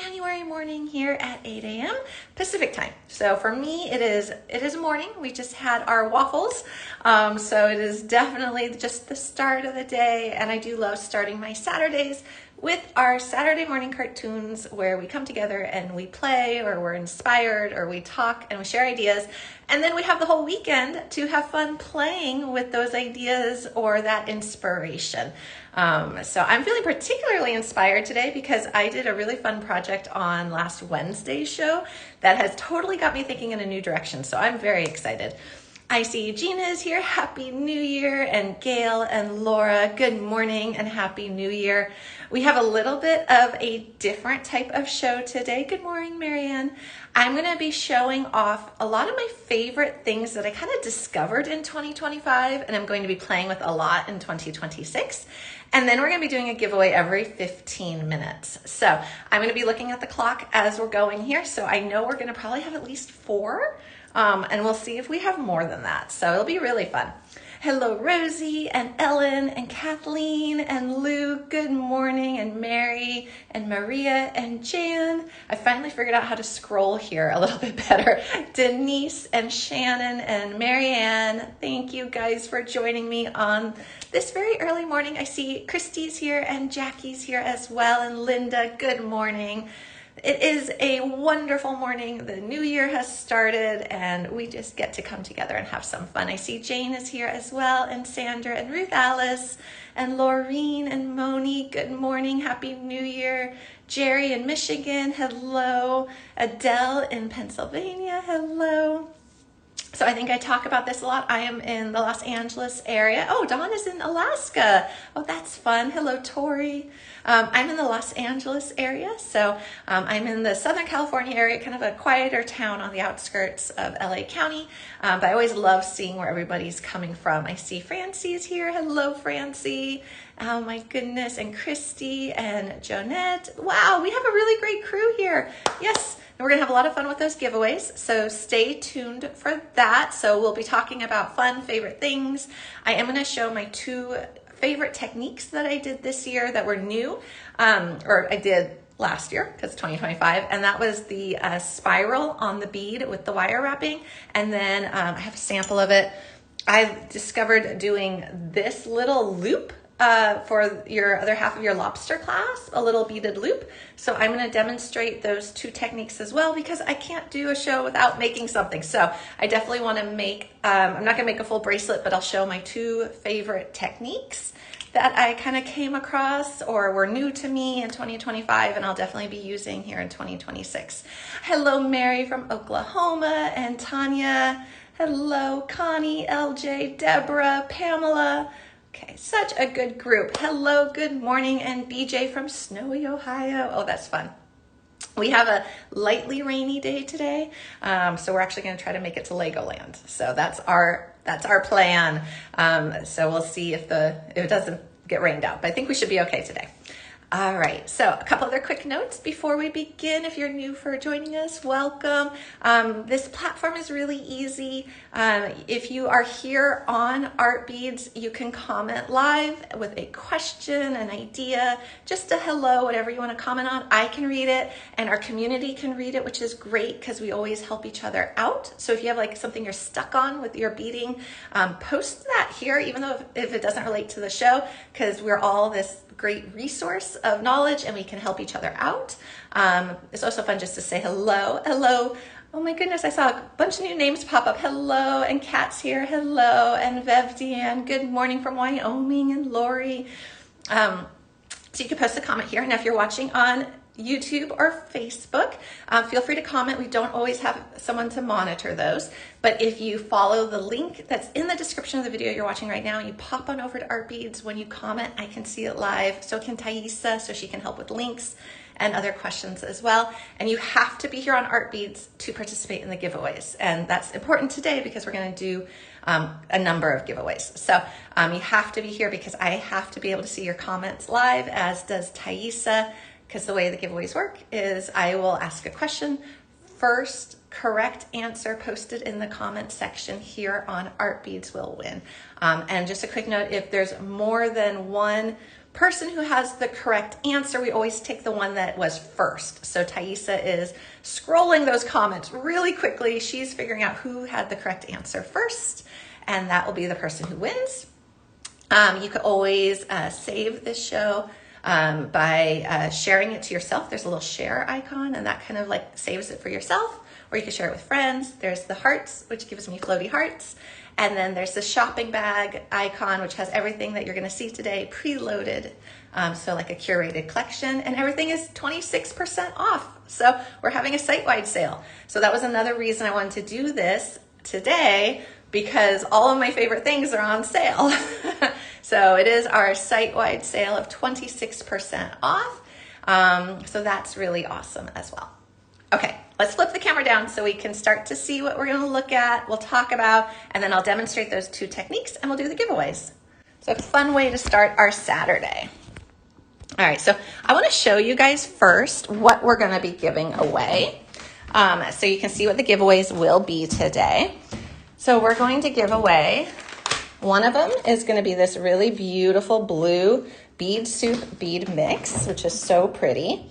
January morning here at 8 a.m. Pacific time. So for me, it is morning. We just had our waffles. So it is definitely just the start of the day. And I do love starting my Saturdays with our Saturday morning cartoons where we come together and we play, or we're inspired, or we talk and we share ideas. And then we have the whole weekend to have fun playing with those ideas or that inspiration. So I'm feeling particularly inspired today because I did a really fun project on last Wednesday's show that has totally got me thinking in a new direction. So I'm very excited. I see Gina is here. Happy New Year. And Gail and Laura, good morning and Happy New Year. We have a little bit of a different type of show today. Good morning, Marianne. I'm going to be showing off a lot of my favorite things that I kind of discovered in 2025, and I'm going to be playing with a lot in 2026. And then we're going to be doing a giveaway every 15 minutes. So I'm going to be looking at the clock as we're going here. So I know we're going to probably have at least 4. And we'll see if we have more than that. So it'll be really fun. Hello, Rosie and Ellen and Kathleen and Lou. Good morning. And Mary and Maria and Jan. I finally figured out how to scroll here a little bit better. Denise and Shannon and Marianne. Thank you guys for joining me on this very early morning. I see Christy's here and Jackie's here as well. And Linda, good morning. It is a wonderful morning. The new year has started and we just get to come together and have some fun. I see Jane is here as well, and Sandra and Ruth Alice and Laureen and Moni. Good morning. Happy New Year. Jerry in Michigan. Hello. Adele in Pennsylvania. Hello. So I think I talk about this a lot. I am in the Los Angeles area. Oh, Dawn is in Alaska. Oh, that's fun. Hello, Tori. I'm in the Los Angeles area. So I'm in the Southern California area, kind of a quieter town on the outskirts of LA County. But I always love seeing where everybody's coming from. I see Francie's here. Hello, Francie. Oh my goodness. And Christy and Jonette. Wow, we have a really great crew here. Yes. And we're going to have a lot of fun with those giveaways, so stay tuned for that. So we'll be talking about fun, favorite things. I am going to show my 2 favorite techniques that I did this year that were new, or I did last year because 2025, and that was the spiral on the bead with the wire wrapping, and then I have a sample of it. I discovered doing this little loop for your other half of your lobster clasp, a little beaded loop. So I'm going to demonstrate those 2 techniques as well because I can't do a show without making something. So I definitely want to make, I'm not going to make a full bracelet, but I'll show my 2 favorite techniques that I kind of came across or were new to me in 2025, and I'll definitely be using here in 2026. Hello, Mary from Oklahoma, and Tanya. Hello, Connie, LJ, Deborah, Pamela. Okay, such a good group. Hello, good morning, and BJ from snowy Ohio. Oh, that's fun. We have a lightly rainy day today, so we're actually going to try to make it to Legoland. So that's our plan. So we'll see if it doesn't get rained out, but I think we should be okay today. All right, so a couple other quick notes before we begin. If you're new for joining us, welcome. This platform is really easy. If you are here on Art Beads, you can comment live with a question, an idea, just a hello, whatever you want to comment on. I can read it, and our community can read it, which is great because we always help each other out. So if you have like something you're stuck on with your beading, post that here, even though if it doesn't relate to the show, because we're all this great resource of knowledge and we can help each other out. It's also fun just to say hello. Hello. Oh my goodness, I saw a bunch of new names pop up. Hello, and Kat's here. Hello, and Vev Deanne. Good morning from Wyoming, and Lori. So you can post a comment here, and if you're watching on YouTube or Facebook, feel free to comment. We don't always have someone to monitor those, but if you follow the link that's in the description of the video you're watching right now, you pop on over to Art Beads. When you comment, I can see it live. So can Thaisa, so she can help with links and other questions as well. And you have to be here on Art Beads to participate in the giveaways. And that's important today because we're going to do a number of giveaways. So you have to be here because I have to be able to see your comments live, as does Thaisa. Because the way the giveaways work is I will ask a question, first correct answer posted in the comment section here on Art Beads will win. And just a quick note, if there's more than one person who has the correct answer, we always take the one that was first. So Thaisa is scrolling those comments really quickly. She's figuring out who had the correct answer first, and that will be the person who wins. You could always save this show by sharing it to yourself. There's a little share icon, and that kind of like saves it for yourself, or you can share it with friends. There's the hearts, which gives me floaty hearts. And then there's the shopping bag icon, which has everything that you're going to see today preloaded. So like a curated collection, and everything is 26% off. So we're having a site-wide sale. So that was another reason I wanted to do this today, because all of my favorite things are on sale. So it is our site-wide sale of 26% off. So that's really awesome as well. Okay, let's flip the camera down so we can start to see what we're going to look at, we'll talk about, and then I'll demonstrate those two techniques and we'll do the giveaways. So a fun way to start our Saturday. All right, so I want to show you guys first what we're going to be giving away, so you can see what the giveaways will be today. So we're going to give away, one of them is going to be this really beautiful blue bead soup bead mix, which is so pretty.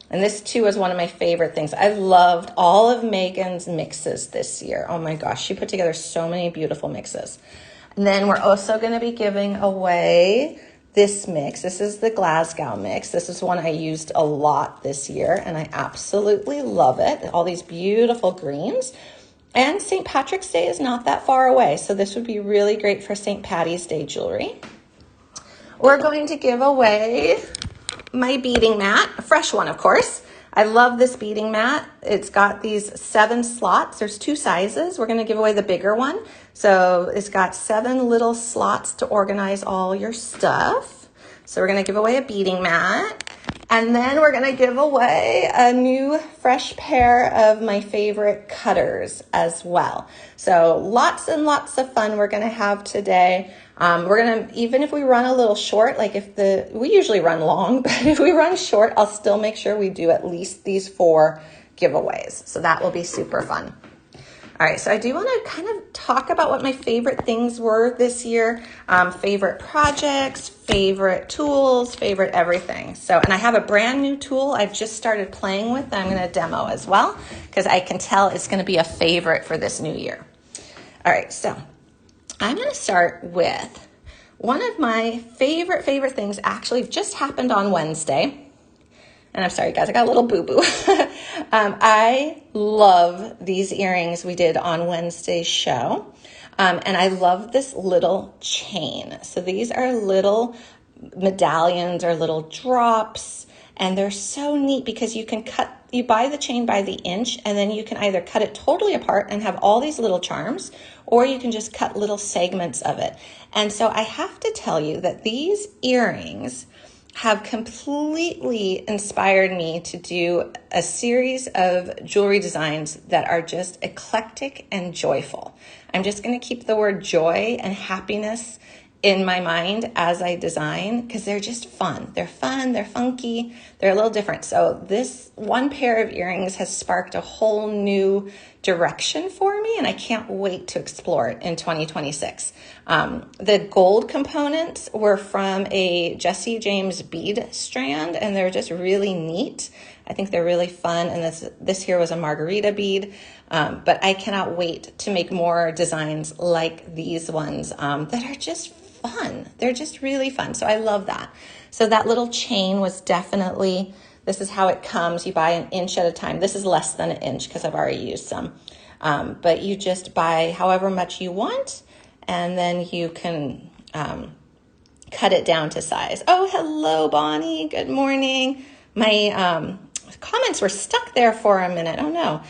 And this too is one of my favorite things. I loved all of Megan's mixes this year. Oh my gosh, she put together so many beautiful mixes. And then we're also going to be giving away this mix. This is the Glasgow mix. This is one I used a lot this year, and I absolutely love it. All these beautiful greens. And St. Patrick's Day is not that far away, so this would be really great for St. Patty's Day jewelry. We're going to give away my beading mat, a fresh one, of course. I love this beading mat. It's got these 7 slots. There's 2 sizes. We're going to give away the bigger one. So it's got 7 little slots to organize all your stuff. So we're going to give away a beading mat. And then we're going to give away a new fresh pair of my favorite cutters as well. So lots and lots of fun we're going to have today. We're going to, even if we run a little short, like we usually run long, but if we run short, I'll still make sure we do at least these 4 giveaways. So that will be super fun. All right, so I do want to kind of talk about what my favorite things were this year, favorite projects, favorite tools, favorite everything. So, and I have a brand new tool I've just started playing with that I'm going to demo as well, because I can tell it's going to be a favorite for this new year. All right, so I'm going to start with one of my favorite things actually just happened on Wednesday. And I'm sorry, guys, I got a little boo-boo. I love these earrings we did on Wednesday's show. And I love this little chain. So these are little medallions or little drops. And they're so neat because you buy the chain by the inch, and then you can either cut it totally apart and have all these little charms, or you can just cut little segments of it. And so I have to tell you that these earrings have completely inspired me to do a series of jewelry designs that are just eclectic and joyful. I'm just going to keep the word joy and happiness in my mind as I design, because they're just fun. They're fun, they're funky, they're a little different. So this one pair of earrings has sparked a whole new direction for me, and I can't wait to explore it in 2026. The gold components were from a Jesse James bead strand, and they're just really neat. I think they're really fun, and this here was a margarita bead, but I cannot wait to make more designs like these ones that are just fun. They're just really fun. So I love that. So that little chain was definitely, this is how it comes. You buy an inch at a time. This is less than an inch because I've already used some. But you just buy however much you want, and then you can cut it down to size. Oh, hello, Bonnie. Good morning. My comments were stuck there for a minute. Oh, no.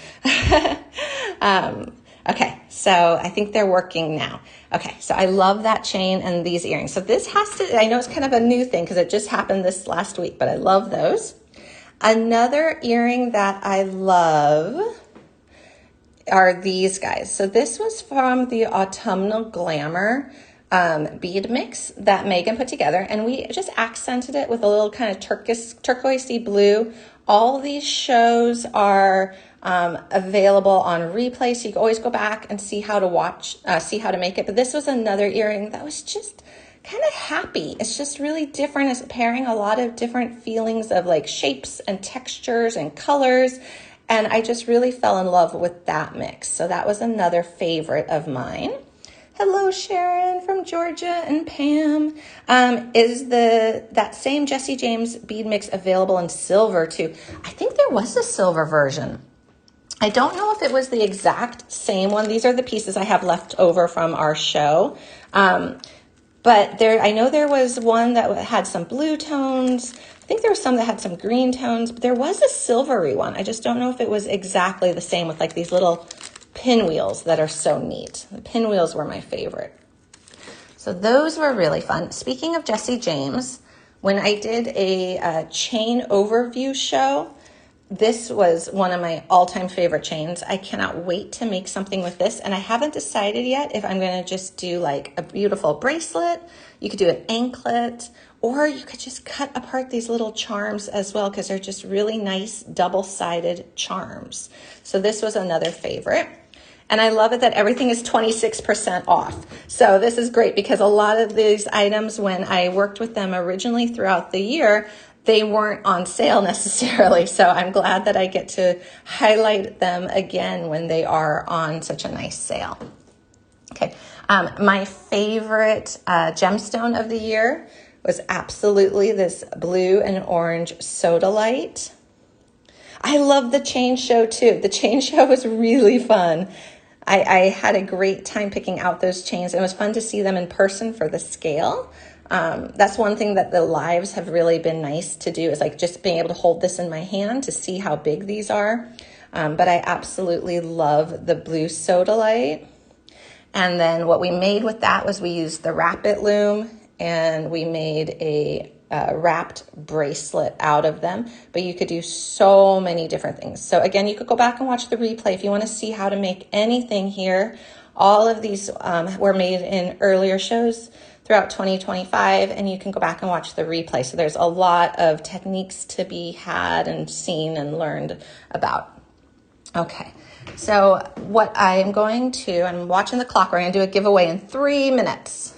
Okay, so I think they're working now. Okay, so I love that chain and these earrings. So this has to, I know it's kind of a new thing because it just happened this last week, but I love those. Another earring that I love are these guys. So this was from the Autumnal Glamour bead mix that Megan put together, and we just accented it with a little kind of turquoisey blue. All these shows are available on replay, so you can always go back and see how to make it. But this was another earring that was just kind of happy. It's just really different. It's pairing a lot of different feelings of like shapes and textures and colors. And I just really fell in love with that mix. So that was another favorite of mine. Hello, Sharon from Georgia and Pam. Is that same Jesse James bead mix available in silver too? I think there was a silver version. I don't know if it was the exact same one. These are the pieces I have left over from our show. But I know there was one that had some blue tones. I think there was some that had some green tones, but there was a silvery one. I just don't know if it was exactly the same with like these little pinwheels that are so neat. The pinwheels were my favorite. So those were really fun. Speaking of Jesse James, when I did a chain overview show, this was one of my all-time favorite chains. I cannot wait to make something with this, and I haven't decided yet if I'm going to just do like a beautiful bracelet. You could do an anklet, or you could just cut apart these little charms as well, because they're just really nice double-sided charms. So this was another favorite. And I love it that everything is 26% off. So this is great because a lot of these items, when I worked with them originally throughout the year, they weren't on sale necessarily. So I'm glad that I get to highlight them again when they are on such a nice sale. Okay, my favorite gemstone of the year was absolutely this blue and orange sodalite. I love the chain show too. The chain show was really fun. I had a great time picking out those chains. It was fun to see them in person for the scale. That's one thing that the lives have really been nice to do, is like just being able to hold this in my hand to see how big these are. But I absolutely love the blue sodalite. And then what we made with that was we used the Wrap It loom, and we made a wrapped bracelet out of them. But you could do so many different things. So again, you could go back and watch the replay if you want to see how to make anything here. All of these were made in earlier shows throughout 2025, and you can go back and watch the replay. So there's a lot of techniques to be had and seen and learned about. Okay, so what I'm going to, I'm watching the clock, we're going to do a giveaway in 3 minutes.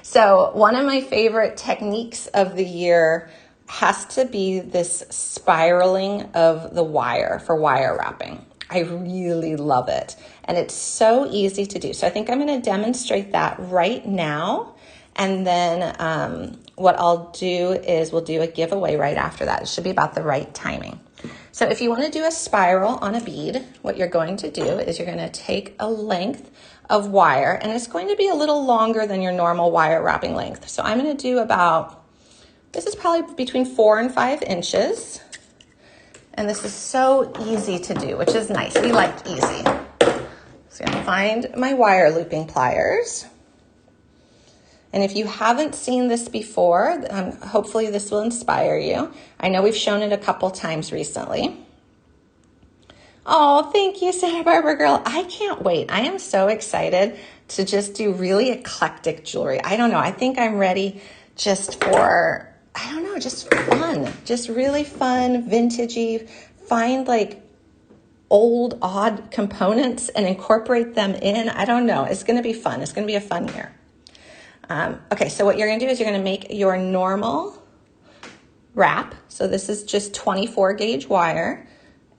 So one of my favorite techniques of the year has to be this spiraling of the wire for wire wrapping. I really love it, and it's so easy to do. So I think I'm going to demonstrate that right now, and then what I'll do is we'll do a giveaway right after that. It should be about the right timing. So if you want to do a spiral on a bead, what you're going to do is you're going to take a length of wire, and it's going to be a little longer than your normal wire wrapping length. So I'm going to do about, this is probably between 4 and 5 inches. And this is so easy to do, which is nice. We like easy. So I'm going to find my wire looping pliers. And if you haven't seen this before, hopefully this will inspire you. I know we've shown it a couple times recently. Oh, thank you, Santa Barbara girl. I can't wait. I am so excited to just do really eclectic jewelry. I don't know. I think I'm ready just for, I don't know, just fun. Just really fun, vintagey. Find like old, odd components and incorporate them in. I don't know. It's going to be fun. It's going to be a fun year. Okay, so what you're going to do is you're going to make your normal wrap. So this is just 24 gauge wire.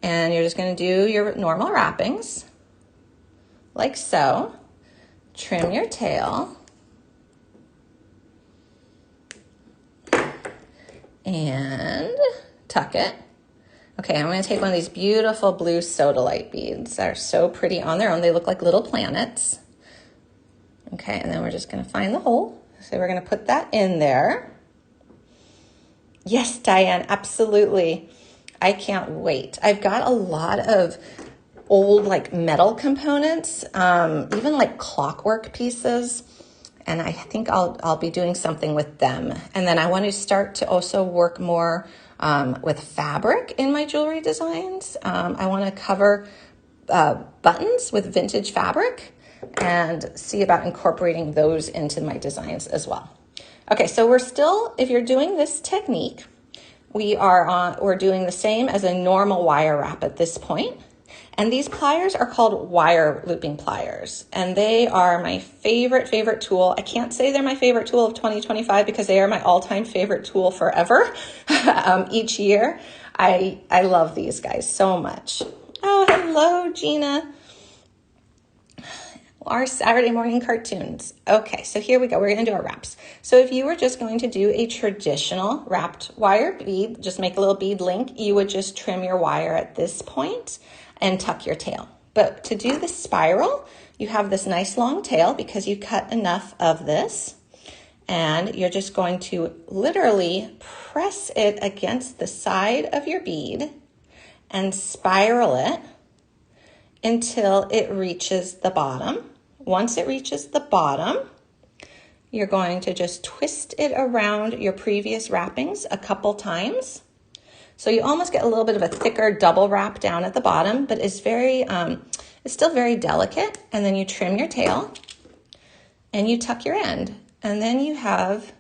And you're just going to do your normal wrappings, like so. Trim your tail. And tuck it. Okay, I'm going to take one of these beautiful blue sodalite beads that are so pretty on their own. They look like little planets. Okay, and then we're just going to find the hole. So we're going to put that in there. Yes, Diane, absolutely. I can't wait. I've got a lot of old like metal components, even like clockwork pieces. And I think I'll be doing something with them. And then I want to start to also work more with fabric in my jewelry designs. I want to cover buttons with vintage fabric and see about incorporating those into my designs as well. Okay, so we're still, if you're doing this technique, we're doing the same as a normal wire wrap at this point. And these pliers are called wire looping pliers, and they are my favorite tool. I can't say they're my favorite tool of 2025 because they are my all-time favorite tool forever. Each year. I love these guys so much. Oh, hello, Gina. Our Saturday morning cartoons. Okay, so here we go. We're going to do our wraps. So if you were just going to do a traditional wrapped wire bead, just make a little bead link, you would just trim your wire at this point and tuck your tail. But to do the spiral, you have this nice long tail because you cut enough of this, and you're just going to literally press it against the side of your bead and spiral it until it reaches the bottom. Once it reaches the bottom, you're going to just twist it around your previous wrappings a couple times. So you almost get a little bit of a thicker double wrap down at the bottom, but it's still very delicate. And then you trim your tail and you tuck your end. And then you have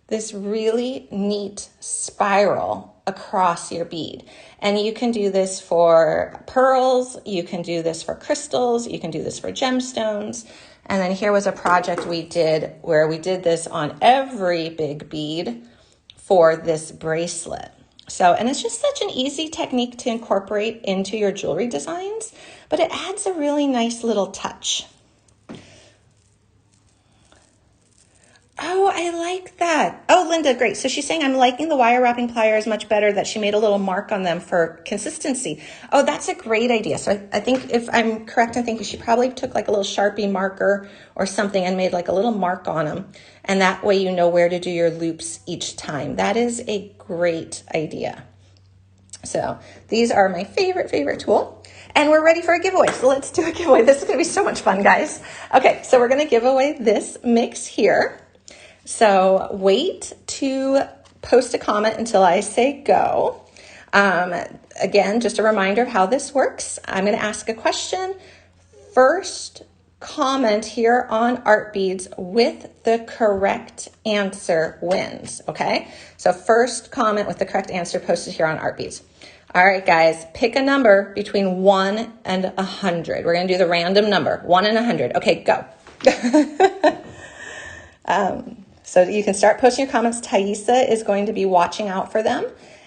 this really neat spiral across your bead. And you can do this for pearls, you can do this for crystals, you can do this for gemstones. And then here was a project we did where we did this on every big bead for this bracelet. So, and it's just such an easy technique to incorporate into your jewelry designs, but it adds a really nice little touch. Oh, I like that. Oh, Linda, great. So she's saying, I'm liking the wire wrapping pliers much better, that she made a little mark on them for consistency. Oh, that's a great idea. So I think if I'm correct in thinking, she probably took like a little Sharpie marker or something and made like a little mark on them. And that way you know where to do your loops each time. That is a great idea. So these are my favorite tool. And we're ready for a giveaway. So let's do a giveaway. This is going to be so much fun, guys. Okay, so we're going to give away this mix here. So wait to post a comment until I say go. Again, just a reminder of how this works. I'm going to ask a question. First comment here on Art Beads with the correct answer wins, okay? So first comment with the correct answer posted here on Art Beads. All right, guys, pick a number between 1 and 100. We're going to do the random number, 1 and 100. Okay, go. So you can start posting your comments. Thaisa is going to be watching out for them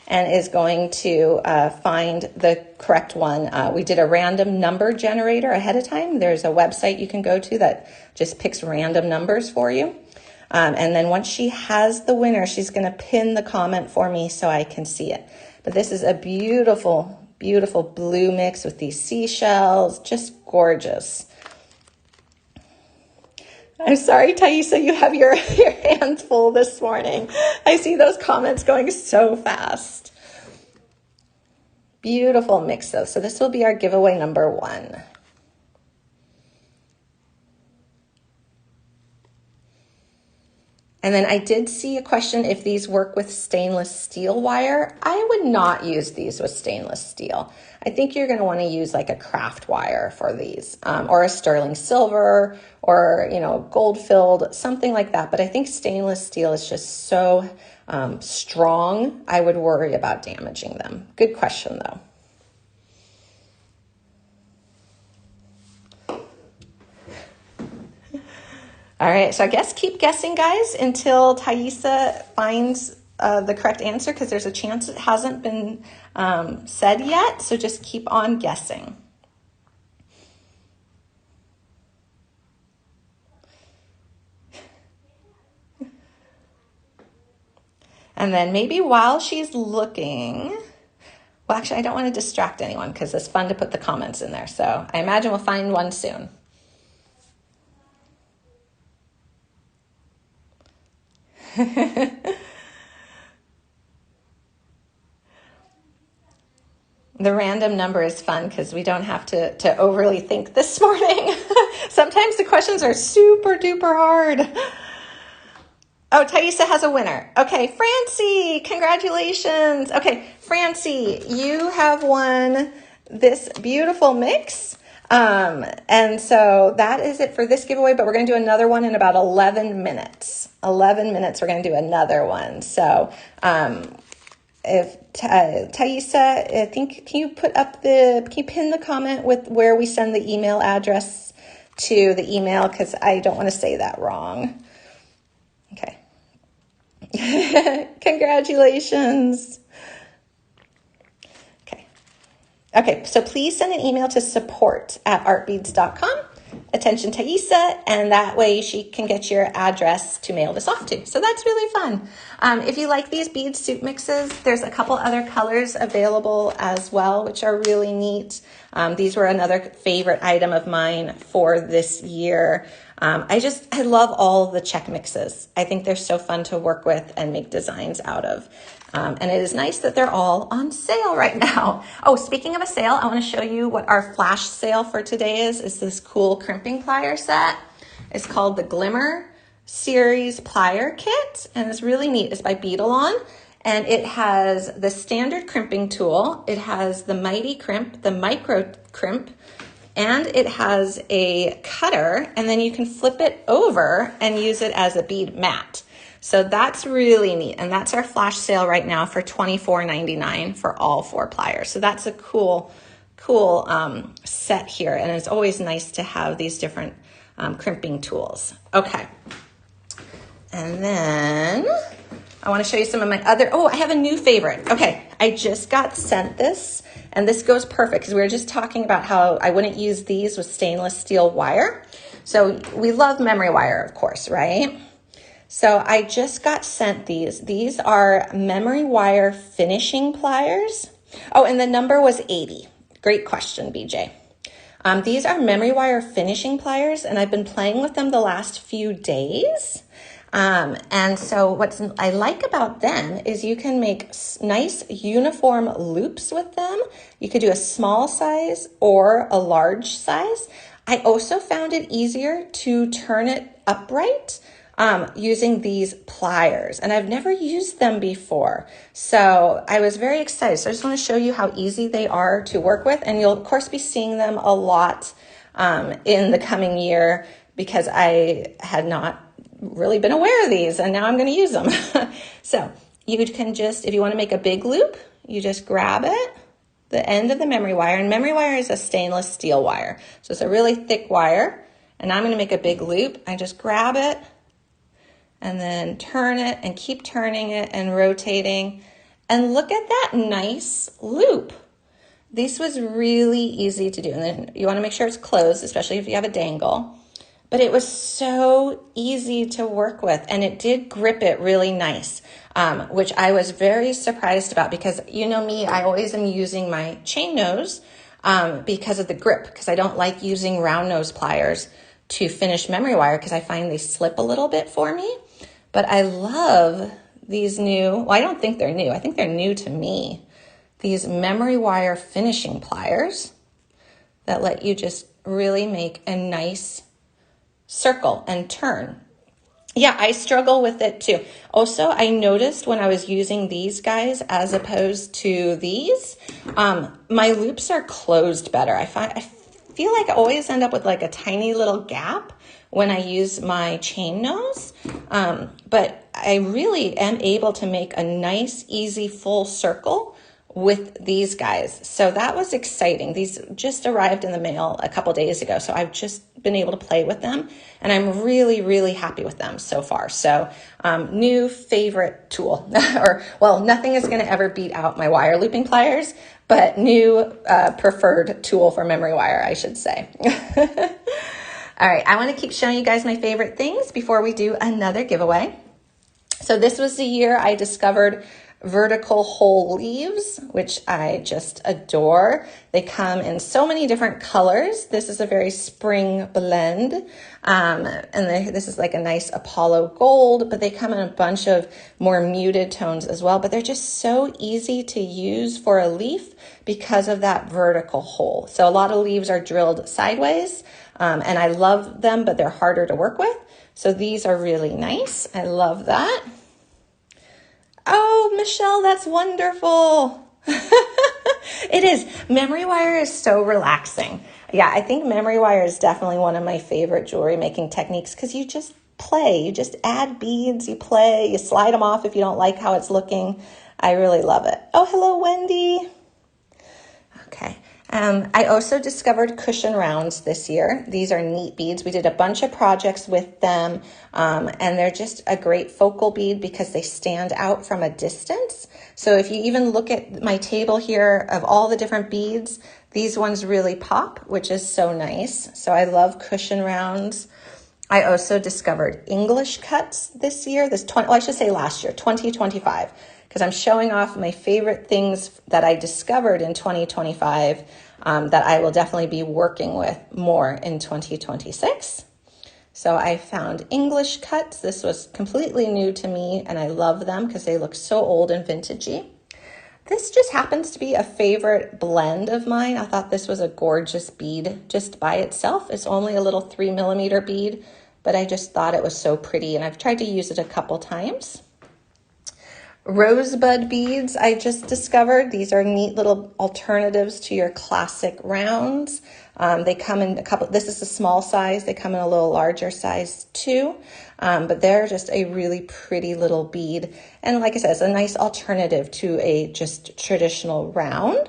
and is going to find the correct one. We did a random number generator ahead of time. There's a website you can go to that just picks random numbers for you. And then once she has the winner, she's going to pin the comment for me so I can see it. But this is a beautiful, beautiful blue mix with these seashells, just gorgeous. I'm sorry, Thaisa, you have your hands full this morning. I see those comments going so fast. Beautiful mix though. So this will be our giveaway number 1. And then I did see a question if these work with stainless steel wire. I would not use these with stainless steel. I think you're going to want to use like a craft wire for these, or a sterling silver, or, you know, gold filled, something like that. But I think stainless steel is just so strong. I would worry about damaging them. Good question though. All right, so I guess keep guessing, guys, until Thaisa finds the correct answer, because there's a chance it hasn't been said yet. So just keep on guessing. And then maybe while she's looking, well, actually, I don't want to distract anyone because it's fun to put the comments in there. So I imagine we'll find one soon. The random number is fun because we don't have to overly think this morning. Sometimes the questions are super duper hard. Oh, Thaisa has a winner. Okay, Francie, congratulations. Okay, Francie, you have won this beautiful mix. And so that is it for this giveaway, but we're going to do another one in about 11 minutes. 11 minutes, we're going to do another one. So, if Thaisa, I think, can you pin the comment with where we send the email address to the email? Because I don't want to say that wrong. Okay. Congratulations. Okay, so please send an email to support@artbeads.com. Attention Thaisa, and that way she can get your address to mail this off to. So that's really fun. If you like these bead suit mixes, there's a couple other colors available as well, which are really neat. These were another favorite item of mine for this year. I love all the check mixes. I think they're so fun to work with and make designs out of. And it is nice that they're all on sale right now. Oh, speaking of a sale, I want to show you what our flash sale for today is this cool crimping plier set. It's called the Glimmer Series Plier Kit, and it's really neat. It's by Bead, and it has the standard crimping tool. It has the Mighty Crimp, the Micro Crimp, and it has a cutter, and then you can flip it over and use it as a bead mat. So that's really neat, and that's our flash sale right now for $24.99 for all 4 pliers. So that's a cool set here, and it's always nice to have these different crimping tools. Okay, and then I want to show you some of my other, I have a new favorite. Okay, I just got sent this, and this goes perfect because we were just talking about how I wouldn't use these with stainless steel wire. So we love memory wire, of course, right? So I just got sent these. These are memory wire finishing pliers. Oh, and the number was 80. Great question, BJ. These are memory wire finishing pliers, and I've been playing with them the last few days. And so what I like about them is you can make nice uniform loops with them. You could do a small size or a large size. I also found it easier to turn it upright using these pliers, and I've never used them before. So I was very excited. So I just want to show you how easy they are to work with, and you'll of course be seeing them a lot in the coming year because I had not really been aware of these, and now I'm going to use them. So you can just, if you want to make a big loop, you just grab it, the end of the memory wire, and memory wire is a stainless steel wire. So it's a really thick wire, and I'm going to make a big loop. I just grab it and then turn it and keep turning it and rotating. And look at that nice loop. This was really easy to do. And then you want to make sure it's closed, especially if you have a dangle. But it was so easy to work with, and it did grip it really nice, which I was very surprised about because you know me, I always am using my chain nose because of the grip, because I don't like using round nose pliers to finish memory wire because I find they slip a little bit for me. But I love these new, well, I don't think they're new. I think they're new to me. These memory wire finishing pliers that let you just really make a nice circle and turn. Yeah, I struggle with it too. Also, I noticed when I was using these guys as opposed to these, my loops are closed better. I feel like I always end up with like a tiny little gap when I use my chain nose, but I really am able to make a nice, easy, full circle with these guys. So that was exciting. These just arrived in the mail a couple days ago, so I've just been able to play with them, and I'm really, really happy with them so far. So new favorite tool, or well, nothing is going to ever beat out my wire looping pliers, but new preferred tool for memory wire, I should say. All right, I want to keep showing you guys my favorite things before we do another giveaway. So this was the year I discovered vertical whole leaves, which I just adore. They come in so many different colors. This is a very spring blend, this is like a nice Apollo gold, but they come in a bunch of more muted tones as well. But they're just so easy to use for a leaf because of that vertical hole. So a lot of leaves are drilled sideways, and I love them, but they're harder to work with. So these are really nice. I love that. Oh, Michelle, that's wonderful. It is. Memory wire is so relaxing. Yeah, I think memory wire is definitely one of my favorite jewelry making techniques because you just play. You just add beads, you play, you slide them off if you don't like how it's looking. I really love it. Oh, hello, Wendy. Okay. I also discovered cushion rounds this year. These are neat beads. We did a bunch of projects with them, and they're just a great focal bead because they stand out from a distance. So if you even look at my table here of all the different beads, these ones really pop, which is so nice. So I love cushion rounds. I also discovered English cuts this year, I should say last year, 2025, because I'm showing off my favorite things that I discovered in 2025 that I will definitely be working with more in 2026. So I found English cuts. This was completely new to me, and I love them because they look so old and vintagey. This just happens to be a favorite blend of mine. I thought this was a gorgeous bead just by itself. It's only a little 3mm bead, but I just thought it was so pretty, and I've tried to use it a couple times. Rosebud beads I just discovered. These are neat little alternatives to your classic rounds. They come in a couple, this is a small size. They come in a little larger size too, but they're just a really pretty little bead. And like I said, it's a nice alternative to a just traditional round.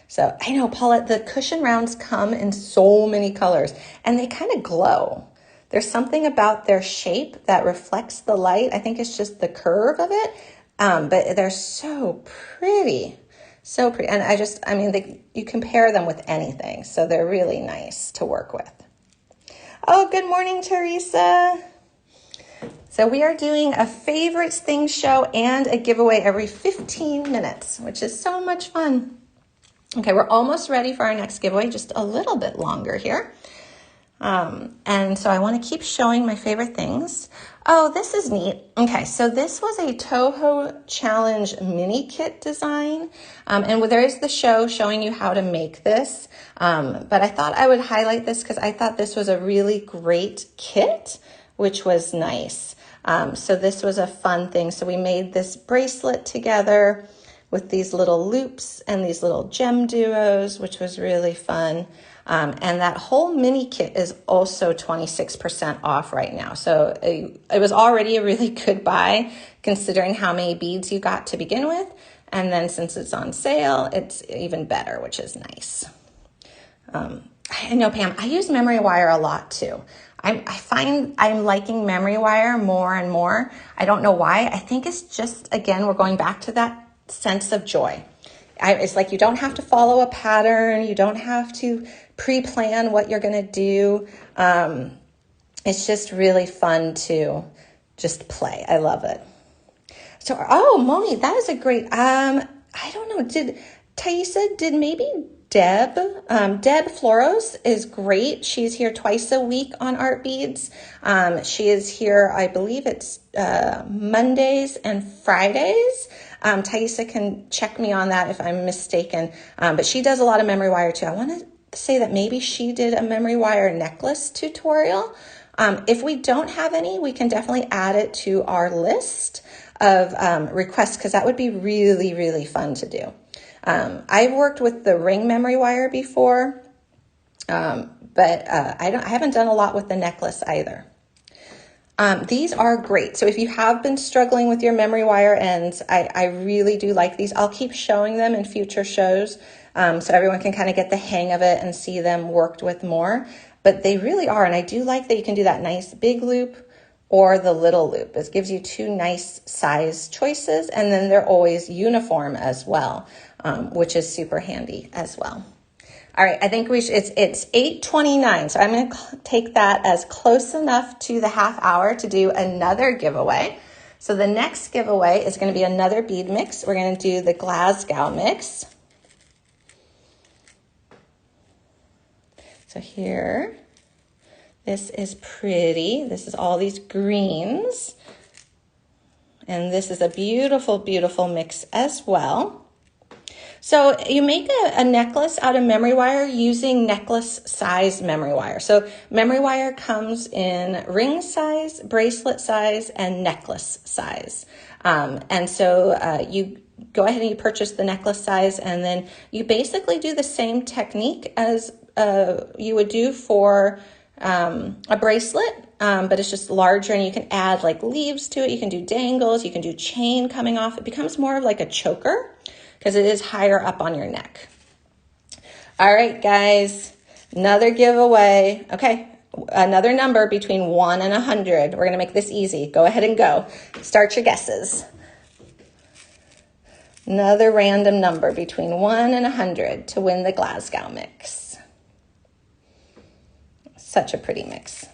So I know, Paulette, the cushion rounds come in so many colors and they kind of glow. There's something about their shape that reflects the light. I think it's just the curve of it, but they're so pretty. So pretty. And I mean, you compare them with anything, so they're really nice to work with. Oh, good morning, Teresa. So we are doing a favorites things show and a giveaway every 15 minutes, which is so much fun. Okay, we're almost ready for our next giveaway, just a little bit longer here. And so I want to keep showing my favorite things. Oh, this is neat. Okay, so this was a Toho Challenge mini kit design. And there is the show showing you how to make this. But I thought I would highlight this because I thought this was a really great kit, which was nice. So this was a fun thing. So we made this bracelet together with these little loops and these little gem duos, which was really fun. And that whole mini kit is also 26% off right now. So it was already a really good buy considering how many beads you got to begin with. And then since it's on sale, it's even better, which is nice. I know, Pam, I use memory wire a lot too. I find I'm liking memory wire more and more. I don't know why. I think it's just, again, we're going back to that sense of joy. It's like you don't have to follow a pattern. You don't have to pre-plan what you're going to do. It's just really fun to just play. I love it. So, oh, Moni, that is a great, I don't know, did maybe Deb Floros is great. She's here twice a week on Art Beads. She is here, I believe it's Mondays and Fridays. Thaisa can check me on that if I'm mistaken. But she does a lot of memory wire too. I want to say that maybe she did a memory wire necklace tutorial. If we don't have any, we can definitely add it to our list of requests because that would be really, really fun to do. I've worked with the ring memory wire before, but I haven't done a lot with the necklace either. These are great. So if you have been struggling with your memory wire ends, I really do like these. I'll keep showing them in future shows so everyone can kind of get the hang of it and see them worked with more. But they really are, and I do like that you can do that nice big loop or the little loop. It gives you two nice size choices, and then they're always uniform as well, which is super handy as well. All right, I think it's 8:29, so I'm going to take that as close enough to the half hour to do another giveaway. So the next giveaway is going to be another bead mix. We're going to do the Glasgow mix. So here, this is pretty. This is all these greens. And this is a beautiful, beautiful mix as well. So you make a necklace out of memory wire using necklace size memory wire. So memory wire comes in ring size, bracelet size, and necklace size. And so you go ahead and you purchase the necklace size, and then you basically do the same technique as you would do for a bracelet, but it's just larger, and you can add like leaves to it. You can do dangles, you can do chain coming off. It becomes more of like a choker because it is higher up on your neck. All right, guys, another giveaway. Okay, another number between 1 and 100. We're gonna make this easy. Go ahead and go. Start your guesses. Another random number between 1 and 100 to win the Glasgow mix. Such a pretty mix.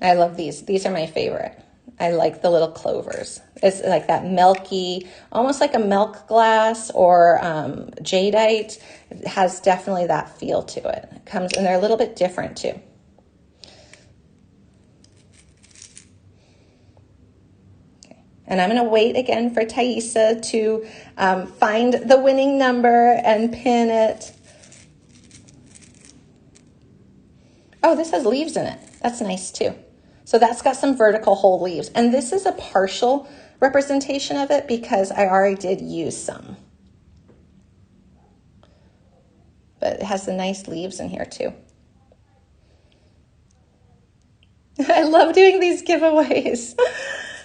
I love these. These are my favorite. I like the little clovers. It's like that milky, almost like a milk glass or jadeite. It has definitely that feel to it. It comes, and they're a little bit different too. Okay. And I'm going to wait again for Thaisa to find the winning number and pin it. Oh, this has leaves in it. That's nice too. So that's got some vertical whole leaves. And this is a partial representation of it because I already did use some. But it has the nice leaves in here too. I love doing these giveaways.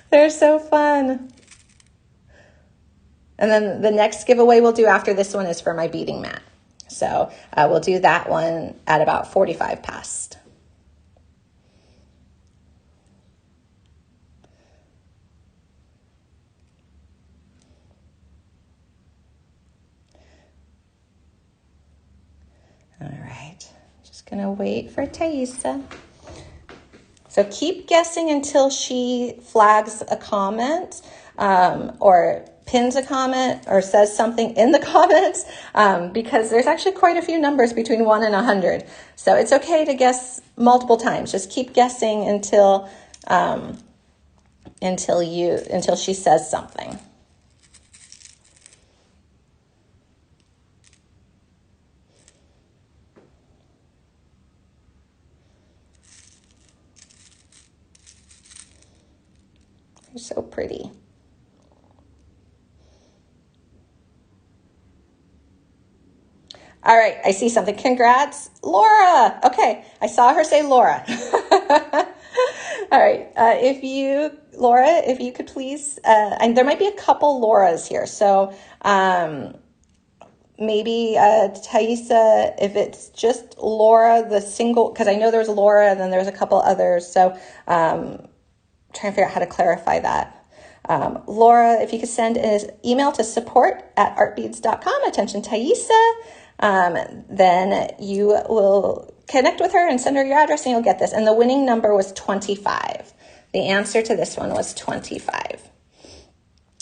They're so fun. And then the next giveaway we'll do after this one is for my beading mat. So we'll do that one at about 45 past. All right, just gonna wait for Thaisa. So keep guessing until she flags a comment or pins a comment or says something in the comments because there's actually quite a few numbers between 1 and 100. So it's okay to guess multiple times. Just keep guessing until she says something. They're so pretty. All right, I see something. Congrats, Laura. Okay, I saw her say Laura. All right, Laura, if you could please, and there might be a couple Lauras here, so maybe Thaisa, if it's just Laura, the single, because I know there's Laura and then there's a couple others, so trying to figure out how to clarify that. Laura, if you could send an email to support@artbeads.com, attention Thaisa, then you will connect with her and send her your address and you'll get this. And the winning number was 25. The answer to this one was 25.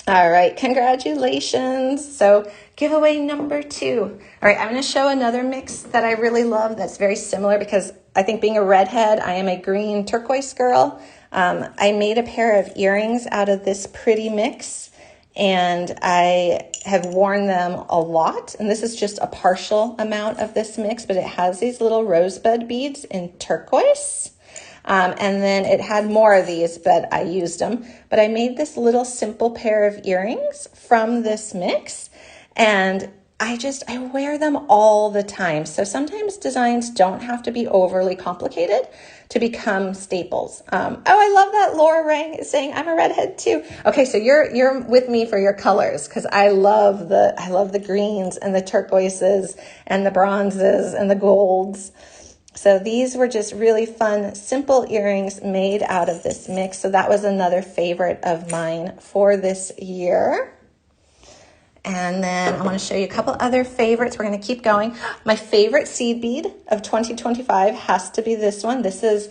All right, congratulations. So giveaway number 2. All right, I'm going to show another mix that I really love that's very similar because I think being a redhead, I am a green turquoise girl. I made a pair of earrings out of this pretty mix and I have worn them a lot. And this is just a partial amount of this mix, but it has these little rosebud beads in turquoise. And then it had more of these, but I used them. But I made this little simple pair of earrings from this mix and I wear them all the time. So sometimes designs don't have to be overly complicated to become staples. Oh, I love that Laura Rang is saying I'm a redhead too. Okay, so you're with me for your colors because I love the greens and the turquoises and the bronzes and the golds. So these were just really fun, simple earrings made out of this mix. So that was another favorite of mine for this year. And then I want to show you a couple other favorites. We're going to keep going. My favorite seed bead of 2025 has to be this one. This is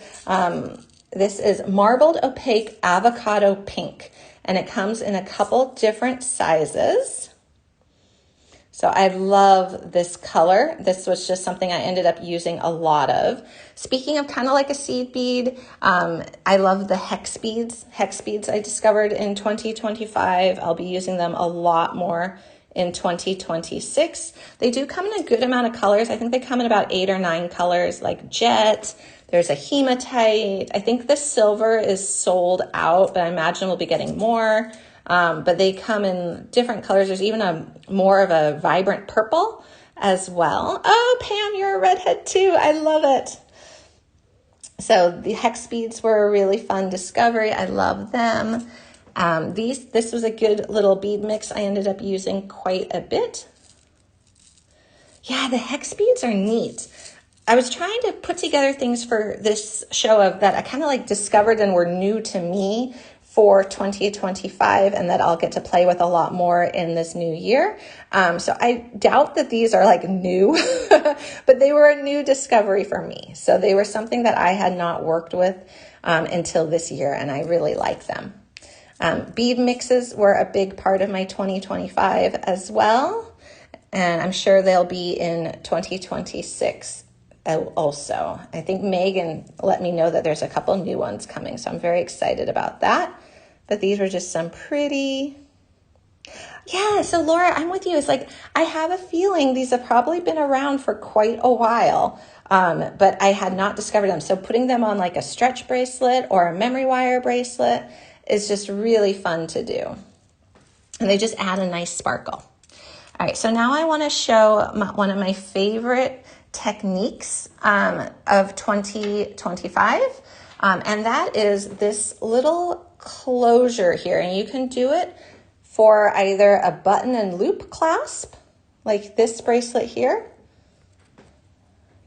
marbled opaque avocado pink, and it comes in a couple different sizes. So I love this color. This was just something I ended up using a lot of. Speaking of kind of like a seed bead, I love the hex beads. Hex beads I discovered in 2025. I'll be using them a lot more in 2026. They do come in a good amount of colors. I think they come in about 8 or 9 colors, like jet. There's a hematite. I think the silver is sold out, but I imagine we'll be getting more. But they come in different colors. There's even more of a vibrant purple as well. Oh, Pam, you're a redhead too. I love it. So the hex beads were a really fun discovery. I love them. This was a good little bead mix. I ended up using quite a bit. Yeah, the hex beads are neat. I was trying to put together things for this show of that I kind of like discovered and were new to me for 2025, and that I'll get to play with a lot more in this new year. So I doubt that these are like new, but they were a new discovery for me. So they were something that I had not worked with until this year, and I really like them. Bead mixes were a big part of my 2025 as well, and I'm sure they'll be in 2026 also. I think Megan let me know that there's a couple new ones coming, so I'm very excited about that. But these were just some pretty... Yeah, so Laura, I'm with you. It's like, I have a feeling these have probably been around for quite a while, but I had not discovered them. So putting them on like a stretch bracelet or a memory wire bracelet is just really fun to do. And they just add a nice sparkle. All right, so now I want to show one of my favorite techniques of 2025, and that is this little closure here. And you can do it for either a button and loop clasp, like this bracelet here.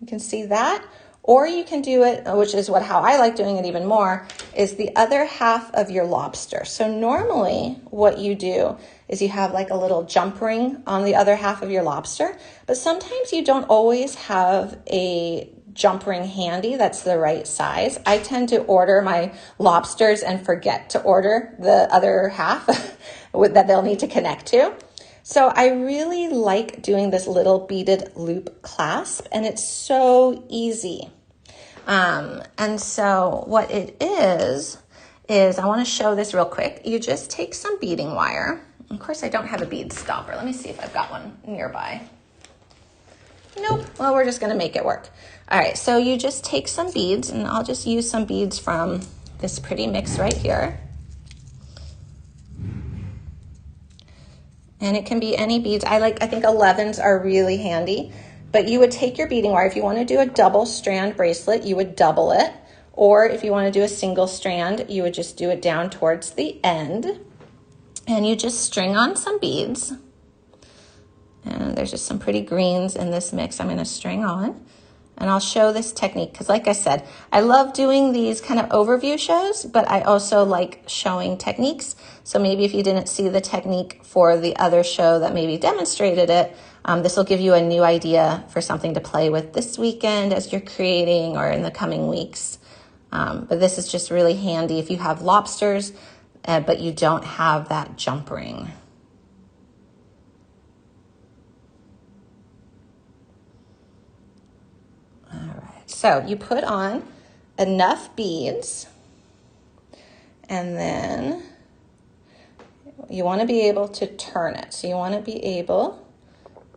You can see that. Or you can do it, which is how I like doing it even more, is the other half of your lobster. So normally what you do is you have like a little jump ring on the other half of your lobster, but sometimes you don't always have a jump ring handy that's the right size. I tend to order my lobsters and forget to order the other half that they'll need to connect to. So I really like doing this little beaded loop clasp, and it's so easy. And so what it is I want to show this real quick. You just take some beading wire. Of course, I don't have a bead stopper. Let me see if I've got one nearby. Nope. Well, we're just going to make it work. All right. So you just take some beads, and I'll just use some beads from this pretty mix right here. And it can be any beads. I think 11s are really handy, but you would take your beading wire. If you want to do a double strand bracelet, you would double it. Or if you want to do a single strand, you would just do it down towards the end. And you just string on some beads. And there's just some pretty greens in this mix I'm going to string on. And I'll show this technique because, like I said, I love doing these kind of overview shows, but I also like showing techniques. So maybe if you didn't see the technique for the other show that maybe demonstrated it, this will give you a new idea for something to play with this weekend as you're creating or in the coming weeks. But this is just really handy if you have lobsters, but you don't have that jump ring. So you put on enough beads, and then you want to be able to turn it. So you want to be able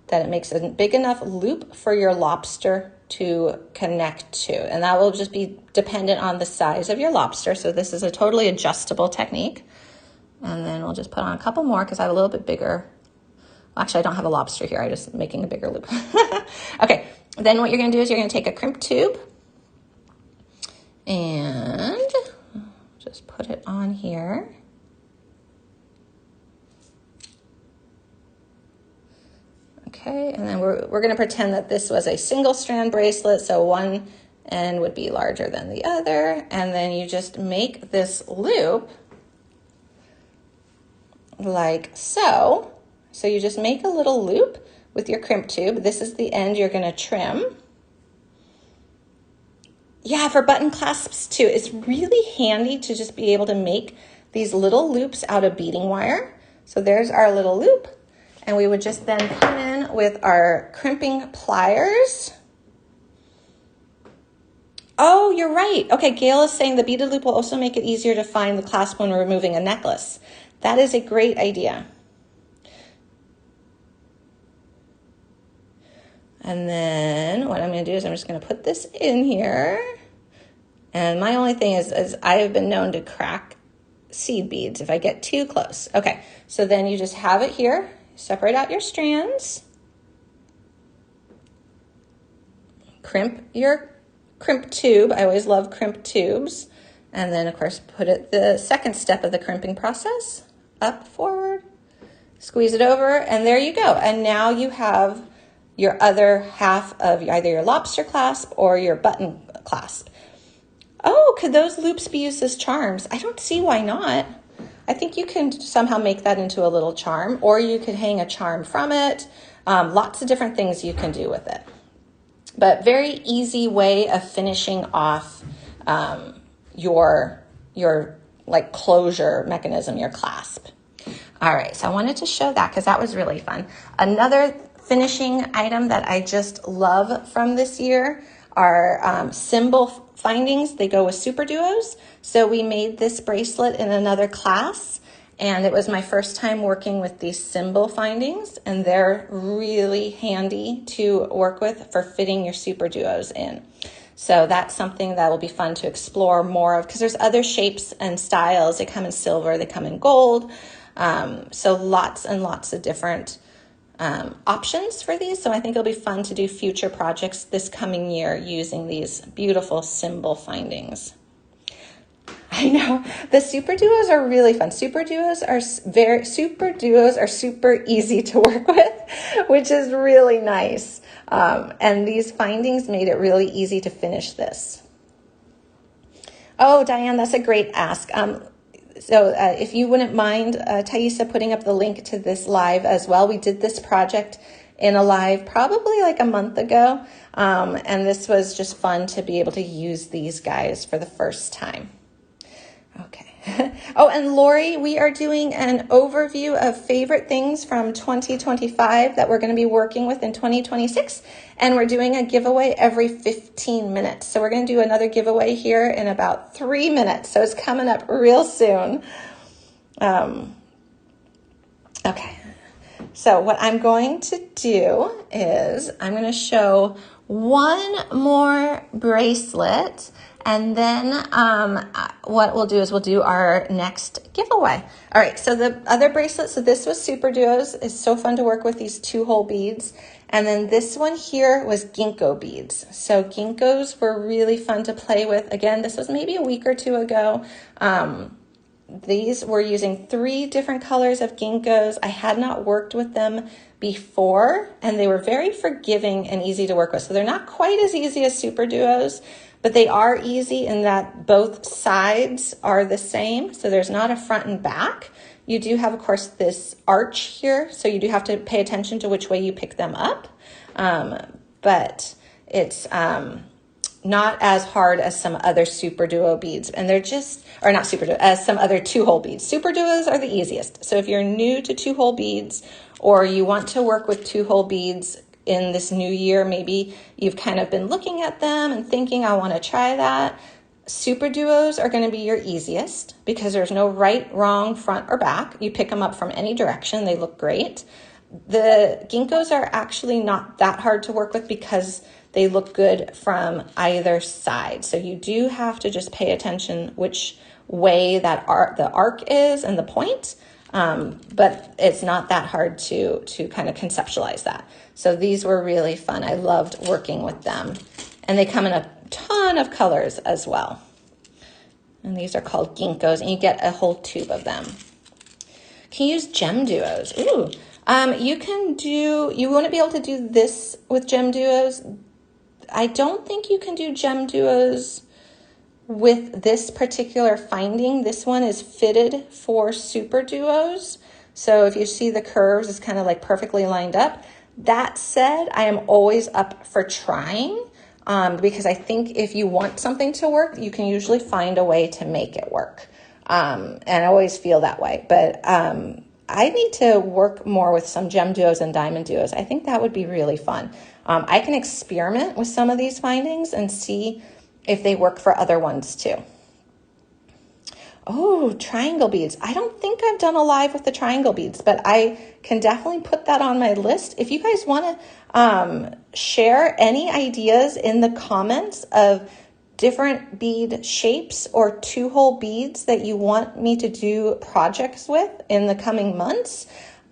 that it makes a big enough loop for your lobster to connect to. And that will just be dependent on the size of your lobster. So this is a totally adjustable technique. And then we'll just put on a couple more because I have a little bit bigger. Well, actually, I don't have a lobster here. I'm just making a bigger loop. Okay. Then what you're going to do is you're going to take a crimp tube and just put it on here. Okay, and then we're going to pretend that this was a single strand bracelet, so one end would be larger than the other, and then you just make this loop like so. So you just make a little loop with your crimp tube. This is the end you're going to trim. Yeah, for button clasps too. It's really handy to just be able to make these little loops out of beading wire. So there's our little loop. And we would just then come in with our crimping pliers. Oh, you're right. Okay, Gail is saying the beaded loop will also make it easier to find the clasp when removing a necklace. That is a great idea. And then what I'm going to do is I'm just going to put this in here. And my only thing is I have been known to crack seed beads if I get too close. Okay, so then you just have it here. Separate out your strands. crimp your crimp tube. I always love crimp tubes. And then of course put it the second step of the crimping process, up, forward, squeeze it over, and there you go. And now you have your other half of either your lobster clasp or your button clasp. Oh, could those loops be used as charms? I don't see why not. I think you can somehow make that into a little charm, or you could hang a charm from it. Lots of different things you can do with it. But very easy way of finishing off your like closure mechanism, your clasp. All right, so I wanted to show that because that was really fun. Another finishing item that I just love from this year are symbol findings. They go with super duos. So we made this bracelet in another class, and it was my first time working with these symbol findings, and they're really handy to work with for fitting your super duos in. So that's something that will be fun to explore more of, because there's other shapes and styles. They come in silver, they come in gold. So lots and lots of different options for these. So I think it'll be fun to do future projects this coming year using these beautiful symbol findings. I know the super duos are really fun. Super duos are super easy to work with, which is really nice. And these findings made it really easy to finish this. Oh, Diane, that's a great ask. So if you wouldn't mind, Thaisa, putting up the link to this live as well. We did this project in a live probably like a month ago. And this was just fun to be able to use these guys for the first time. Okay. Oh, and Lori, we are doing an overview of favorite things from 2025 that we're going to be working with in 2026. And we're doing a giveaway every 15 minutes. So we're going to do another giveaway here in about 3 minutes. So it's coming up real soon. Okay. So what I'm going to do is I'm going to show one more bracelet, and then what we'll do is we'll do our next giveaway. All right, so the other bracelet, so this was Super Duos. It's so fun to work with these 2-hole beads. And then this one here was ginkgo beads. So ginkgos were really fun to play with. Again, this was maybe a week or two ago. These were using 3 different colors of ginkgos. I had not worked with them before, and they were very forgiving and easy to work with. So they're not quite as easy as Super Duos, but they are easy in that both sides are the same. So there's not a front and back. You do have, of course, this arch here. So you do have to pay attention to which way you pick them up. But it's not as hard as some other Super Duo beads. And they're just, or not Super Duo, as some other 2-hole beads. Super Duos are the easiest. So if you're new to 2-hole beads, or you want to work with 2-hole beads in this new year, maybe you've kind of been looking at them and thinking, I want to try that. Super Duos are going to be your easiest because there's no right, wrong, front, or back. You pick them up from any direction. They look great. The ginkgos are actually not that hard to work with because they look good from either side. So you do have to just pay attention which way that the arc is and the point. But it's not that hard to kind of conceptualize that. So these were really fun. I loved working with them. And they come in a ton of colors as well. And these are called ginkgos, and you get a whole tube of them. Can you use gem duos? Ooh. You won't be able to do this with gem duos. I don't think you can do gem duos with this particular finding. This one is fitted for Super Duos. So if you see the curves, it's kind of like perfectly lined up. That said, I am always up for trying because I think if you want something to work, you can usually find a way to make it work. And I always feel that way. But I need to work more with some gem duos and diamond duos. I think that would be really fun. I can experiment with some of these findings and see if they work for other ones too. Oh, triangle beads. I don't think I've done a live with the triangle beads, but I can definitely put that on my list. If you guys want to share any ideas in the comments of different bead shapes or 2-hole beads that you want me to do projects with in the coming months,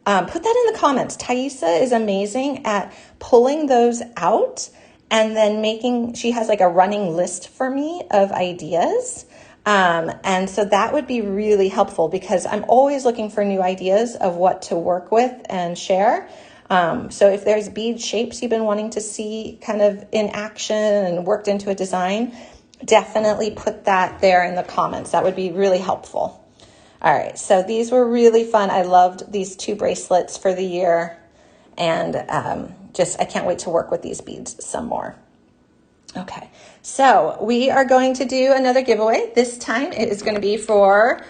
put that in the comments. Thaisa is amazing at pulling those out and then she has like a running list for me of ideas. And so that would be really helpful because I'm always looking for new ideas of what to work with and share. So if there's bead shapes you've been wanting to see kind of in action and worked into a design, definitely put that there in the comments. That would be really helpful. All right, so these were really fun. I loved these 2 bracelets for the year, and I can't wait to work with these beads some more. Okay, so we are going to do another giveaway. This time it is going to be for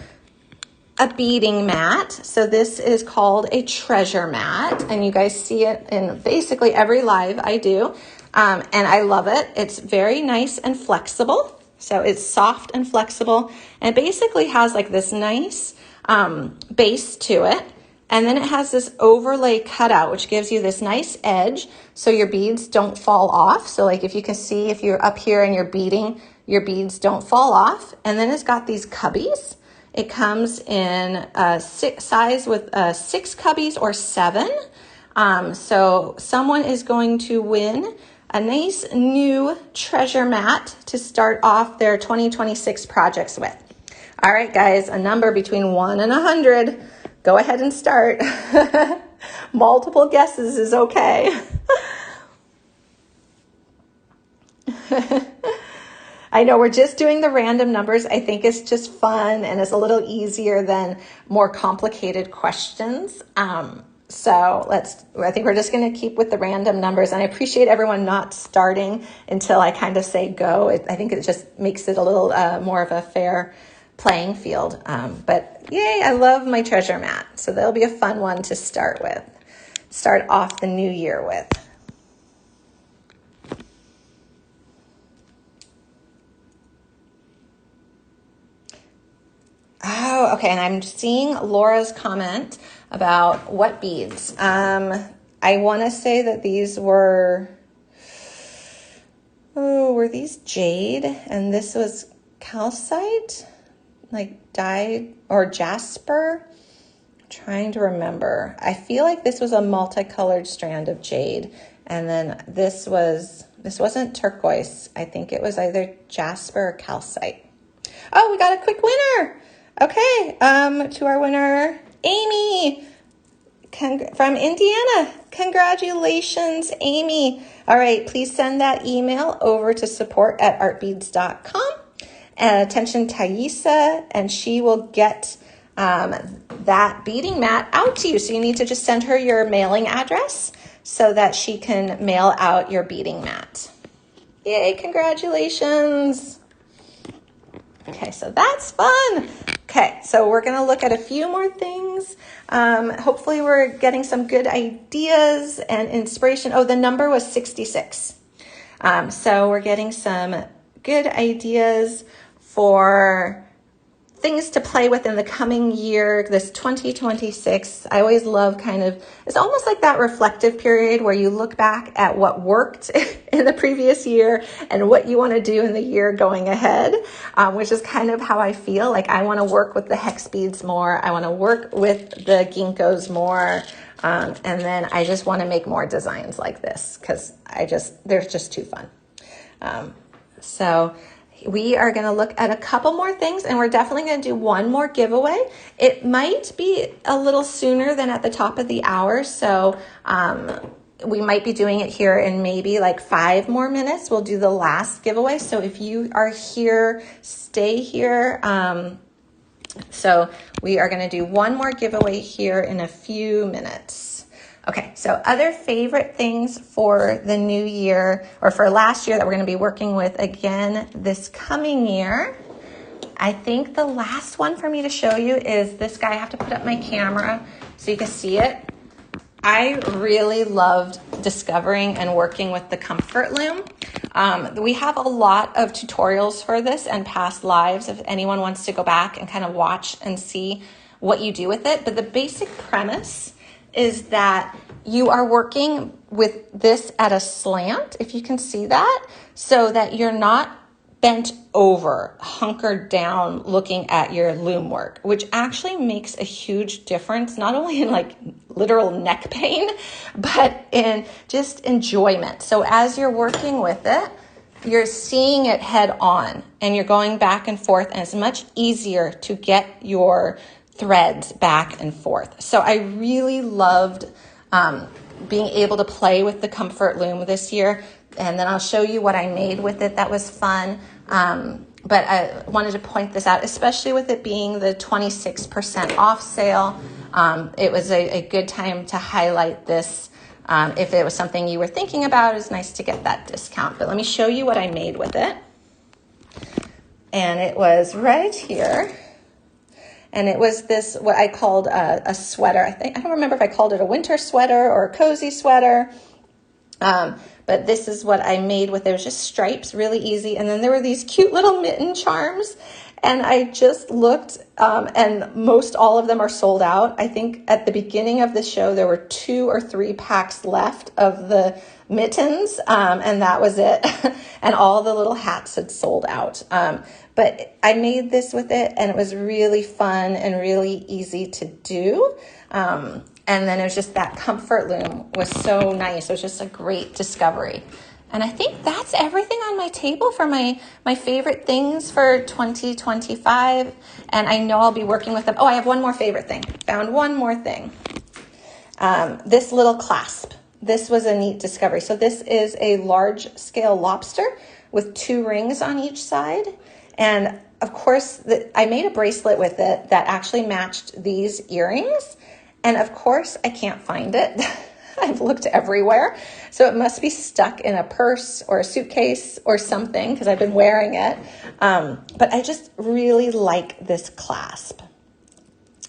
a beading mat. So this is called a treasure mat, and you guys see it in basically every live I do, and I love it. It's very nice and flexible. So it's soft and flexible, and it basically has like this nice base to it. And then it has this overlay cutout, which gives you this nice edge so your beads don't fall off. So like if you can see, if you're up here and you're beading, your beads don't fall off. And then it's got these cubbies. It comes in a size with 6 cubbies or 7. So someone is going to win a nice new treasure mat to start off their 2026 projects with. All right, guys, a number between 1 and 100. Go ahead and start. Multiple guesses is okay. I know we're just doing the random numbers. I think it's just fun and it's a little easier than more complicated questions. So I think we're just going to keep with the random numbers. And I appreciate everyone not starting until I kind of say go. I think it just makes it a little more of a fair playing field. But yay, I love my treasure mat. So that'll be a fun one to start off the new year with. Oh, okay, and I'm seeing Laura's comment about what beads. I want to say that these were these jade, and this was calcite? Like dyed or jasper. I'm trying to remember. I feel like this was a multicolored strand of jade, and then this wasn't turquoise. I think it was either jasper or calcite. Oh, we got a quick winner. Okay, to our winner, Amy from Indiana. Congratulations, Amy. All right, please send that email over to support@artbeads.com. Attention Thaisa, and she will get that beading mat out to you. So you need to just send her your mailing address so that she can mail out your beading mat. Yay, congratulations. Okay, so that's fun. Okay, so we're going to look at a few more things. Hopefully we're getting some good ideas and inspiration. Oh, the number was 66. So we're getting some good ideas for things to play with in the coming year, this 2026. I always love it's almost like that reflective period where you look back at what worked in the previous year and what you want to do in the year going ahead, which is kind of how I feel. Like I want to work with the hex beads more. I want to work with the ginkgos more. And then I just want to make more designs like this because they're just too fun. So we are going to look at a couple more things, and we're definitely going to do one more giveaway. It might be a little sooner than at the top of the hour, so we might be doing it here in maybe like 5 more minutes. We'll do the last giveaway, so if you are here, stay here. So we are going to do one more giveaway here in a few minutes. Okay, so other favorite things for the new year, or for last year that we're going to be working with again this coming year. I think the last one for me to show you is this guy. I have to put up my camera so you can see it. I really loved discovering and working with the comfort loom. We have a lot of tutorials for this and past lives if anyone wants to go back and kind of watch and see what you do with it. But the basic premise is that you are working with this at a slant, if you can see that, so that you're not bent over, hunkered down, looking at your loom work, which actually makes a huge difference, not only in like literal neck pain, but in just enjoyment. So as you're working with it, you're seeing it head on and you're going back and forth, and it's much easier to get your threads back and forth. So I really loved being able to play with the Comfort Loom this year. And then I'll show you what I made with it. That was fun. But I wanted to point this out, especially with it being the 26% off sale. It was a good time to highlight this. If it was something you were thinking about, it's nice to get that discount. But let me show you what I made with it. And it was right here. And it was this, what I called a sweater. I don't remember if I called it a winter sweater or a cozy sweater. But this is what I made with it. It was just stripes, really easy. And then there were these cute little mitten charms. And I just looked, and most all of them are sold out. I think at the beginning of the show, there were 2 or 3 packs left of the mittens, and that was it. And all the little hats had sold out. But I made this with it, and it was really fun and really easy to do. And then it was just that Comfort Loom was so nice. It was just a great discovery. And I think that's everything on my table for my favorite things for 2025. And I know I'll be working with them. Oh, I have one more favorite thing. Found one more thing. This little clasp. This was a neat discovery. So this is a large scale lobster with 2 rings on each side. And of course, I made a bracelet with it that actually matched these earrings. And of course, I can't find it. I've looked everywhere. So it must be stuck in a purse or a suitcase or something because I've been wearing it. But I just really like this clasp.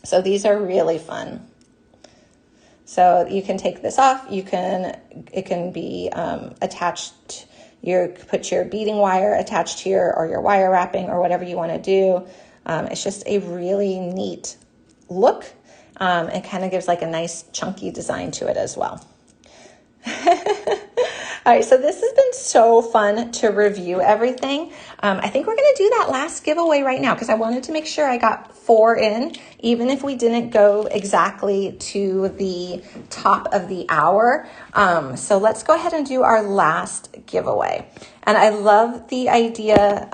So these are really fun. So you can take this off. It can be attached. You put your beading wire attached to your wire wrapping or whatever you want to do. It's just a really neat look. It kind of gives like a nice chunky design to it as well. All right, so this has been so fun to review everything. I think we're going to do that last giveaway right now because I wanted to make sure I got 4 in, even if we didn't go exactly to the top of the hour. So let's go ahead and do our last giveaway. And I love the idea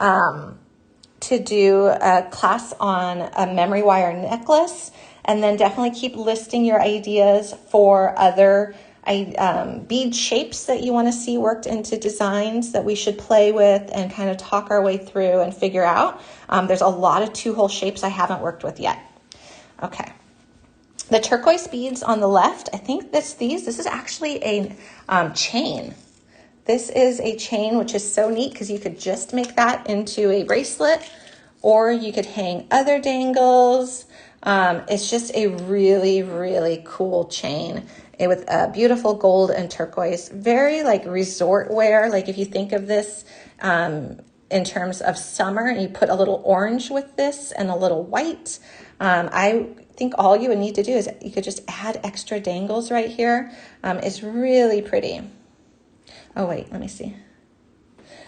to do a class on a memory wire necklace. And then definitely keep listing your ideas for other bead shapes that you want to see worked into designs that we should play with and kind of talk our way through and figure out. There's a lot of 2-hole shapes I haven't worked with yet. Okay. The turquoise beads on the left, I think this is actually a chain. This is a chain, which is so neat because you could just make that into a bracelet or you could hang other dangles. It's just a really, really cool chain with a beautiful gold and turquoise, very like resort wear. Like if you think of this in terms of summer, and you put a little orange with this and a little white. I think all you would need to do is you could just add extra dangles right here. It's really pretty. Oh, wait, let me see.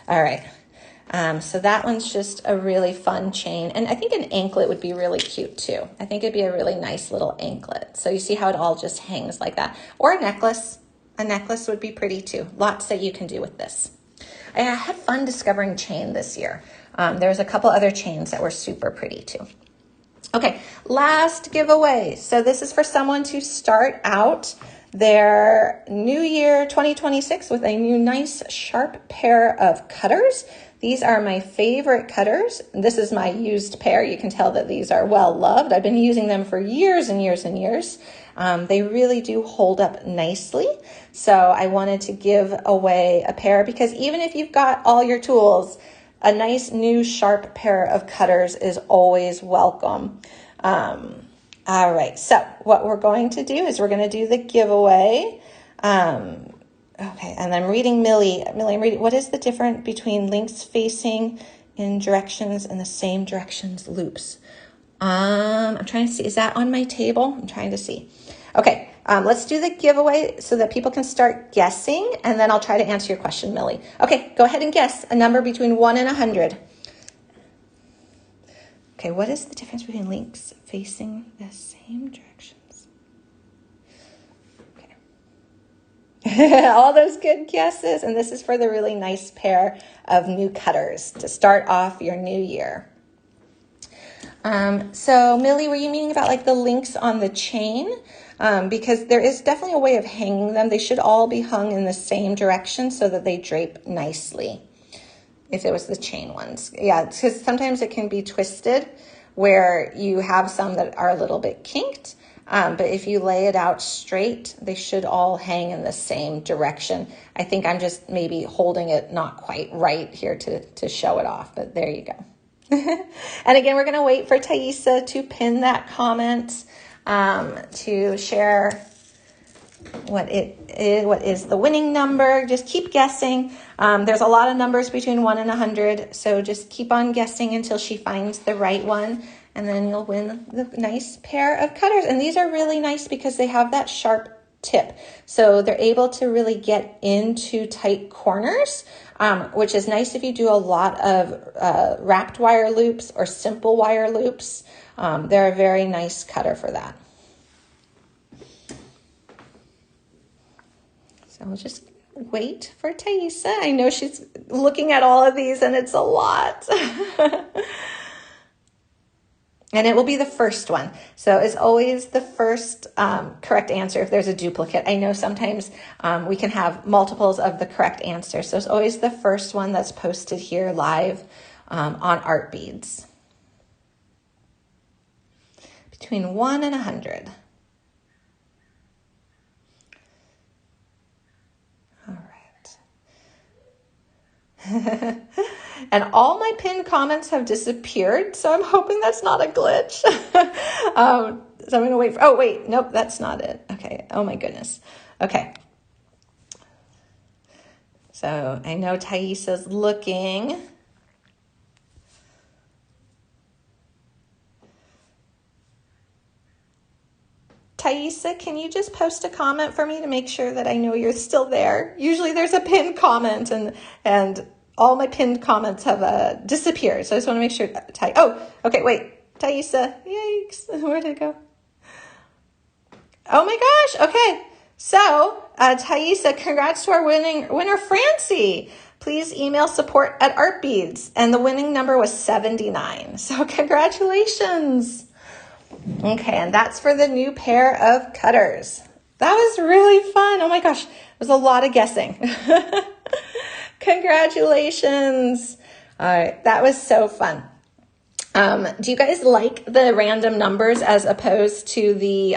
All right. So that one's just a really fun chain. And I think an anklet would be really cute too. I think it'd be a really nice little anklet. So you see how it all just hangs like that. Or a necklace. A necklace would be pretty too. Lots that you can do with this. I had fun discovering chain this year. There was a couple other chains that were super pretty too. Okay, last giveaway. So this is for someone to start out their new year 2026 with a new nice sharp pair of cutters. These are my favorite cutters. This is my used pair. You can tell that these are well loved. I've been using them for years and years and years. They really do hold up nicely. So I wanted to give away a pair because even if you've got all your tools, a nice new sharp pair of cutters is always welcome. All right, so what we're going to do is we're going to do the giveaway. Okay, and I'm reading Millie. Millie, I'm reading, what is the difference between links facing in directions and the same directions loops? I'm trying to see, is that on my table? I'm trying to see. Okay, Let's do the giveaway so that people can start guessing, and then I'll try to answer your question, Millie. Okay, go ahead and guess a number between 1 and 100. Okay, what is the difference between links facing the same directions? Okay. All those good guesses, and this is for the really nice pair of new cutters to start off your new year. So Millie, were you meaning about like the links on the chain? Because there is definitely a way of hanging them. They should all be hung in the same direction so that they drape nicely. If it was the chain ones. Yeah, because sometimes it can be twisted where you have some that are a little bit kinked. But if you lay it out straight, they should all hang in the same direction. I think I'm just maybe holding it not quite right here to show it off, but there you go. And again, we're going to wait for Thaisa to pin that comment to share what is the winning number. Just keep guessing. There's a lot of numbers between 1 and 100, so just keep on guessing until she finds the right one, and then you'll win the nice pair of cutters. And these are really nice because they have that sharp tip, so they're able to really get into tight corners, which is nice if you do a lot of wrapped wire loops or simple wire loops. They're a very nice cutter for that. So we'll just wait for Thaisa. I know she's looking at all of these and it's a lot. And it will be the first one. So it's always the first correct answer if there's a duplicate. I know sometimes we can have multiples of the correct answer. So it's always the first one that's posted here live on Art Beads. Between 1 and 100. And all my pinned comments have disappeared, so I'm hoping that's not a glitch. So I'm going to wait for, oh wait, nope, that's not it. Okay, oh my goodness. Okay. So I know Thaisa's looking. Thaisa, can you just post a comment for me to make sure that I know you're still there? Usually there's a pinned comment, and all my pinned comments have disappeared. So I just want to make sure. Oh, okay, wait. Thaisa, yikes. Where did it go? Oh my gosh, okay. So, Thaisa, congrats to our winner, Francie. Please email support@ArtBeads. And the winning number was 79. So congratulations. Okay, and that's for the new pair of cutters. That was really fun. Oh my gosh, it was a lot of guessing. Congratulations. All right, that was so fun. Do you guys like the random numbers as opposed to the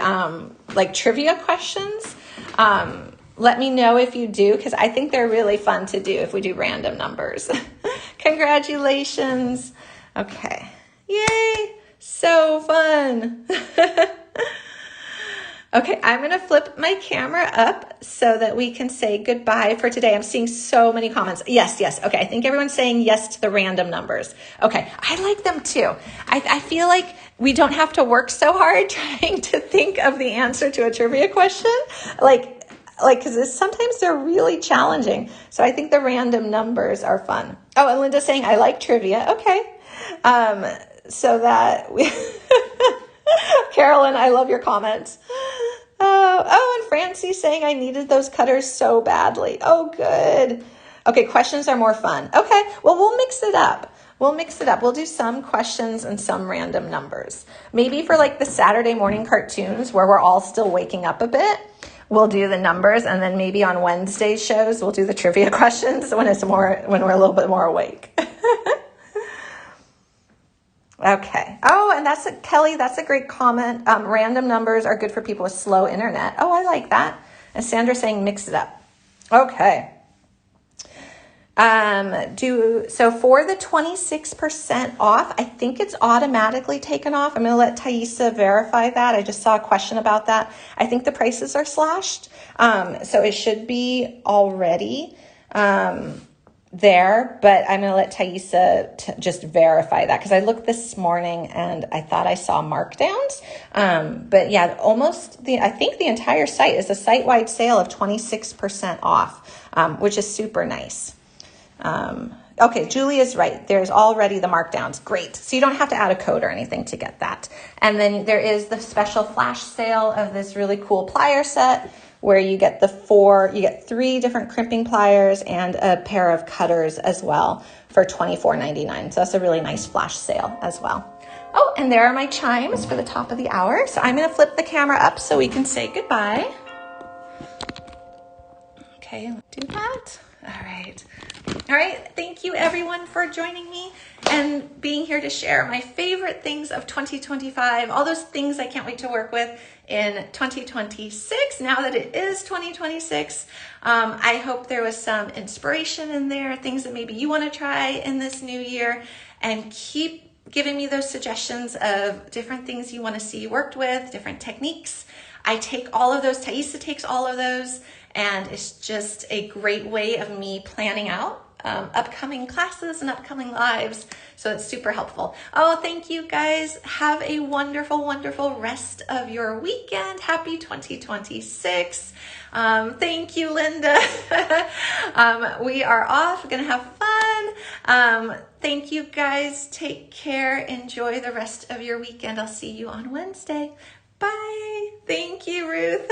like trivia questions? Let me know if you do, because I think they're really fun to do if we do random numbers. Congratulations. Okay, yay. So fun. Okay, I'm going to flip my camera up so that we can say goodbye for today. I'm seeing so many comments. Yes, yes. Okay, I think everyone's saying yes to the random numbers. Okay, I like them too. I feel like we don't have to work so hard trying to think of the answer to a trivia question. Because sometimes they're really challenging. So I think the random numbers are fun. Oh, and Linda's saying, I like trivia. Okay. So that we Carolyn, I love your comments. Oh, and Francie saying I needed those cutters so badly. Oh, good. Okay, questions are more fun. Okay, well, we'll mix it up. We'll do some questions and some random numbers. Maybe for like the Saturday morning cartoons where we're all still waking up a bit, we'll do the numbers, and then maybe on Wednesday shows we'll do the trivia questions when we're a little bit more awake. Okay. Oh, and Kelly, that's a great comment. Random numbers are good for people with slow internet. Oh, I like that. And Sandra's saying mix it up. Okay. So for the 26% off, I think it's automatically taken off. I'm going to let Thaisa verify that. I just saw a question about that. I think the prices are slashed. So it should be already. there, but I'm going to let Thaisa just verify that because I looked this morning and I thought I saw markdowns. But yeah, I think the entire site is a site-wide sale of 26% off, which is super nice. Okay, Julie is right. There's already the markdowns. Great. So you don't have to add a code or anything to get that. And then there is the special flash sale of this really cool plier set where you get you get 3 different crimping pliers and a pair of cutters as well for $24.99. So that's a really nice flash sale as well. Oh, and there are my chimes for the top of the hour. So I'm going to flip the camera up so we can say goodbye. Okay, let's do that. All right. All right. Thank you everyone for joining me and being here to share my favorite things of 2025, all those things I can't wait to work with in 2026. Now that it is 2026, I hope there was some inspiration in there, things that maybe you want to try in this new year, and keep giving me those suggestions of different things you want to see worked with, different techniques. I take all of those, Thaisa takes all of those, and it's just a great way of me planning out upcoming classes and upcoming lives. So it's super helpful. Oh, thank you guys. Have a wonderful, wonderful rest of your weekend. Happy 2026. Thank you, Linda. We are off. We're going to have fun. Thank you guys. Take care. Enjoy the rest of your weekend. I'll see you on Wednesday. Bye. Thank you, Ruth.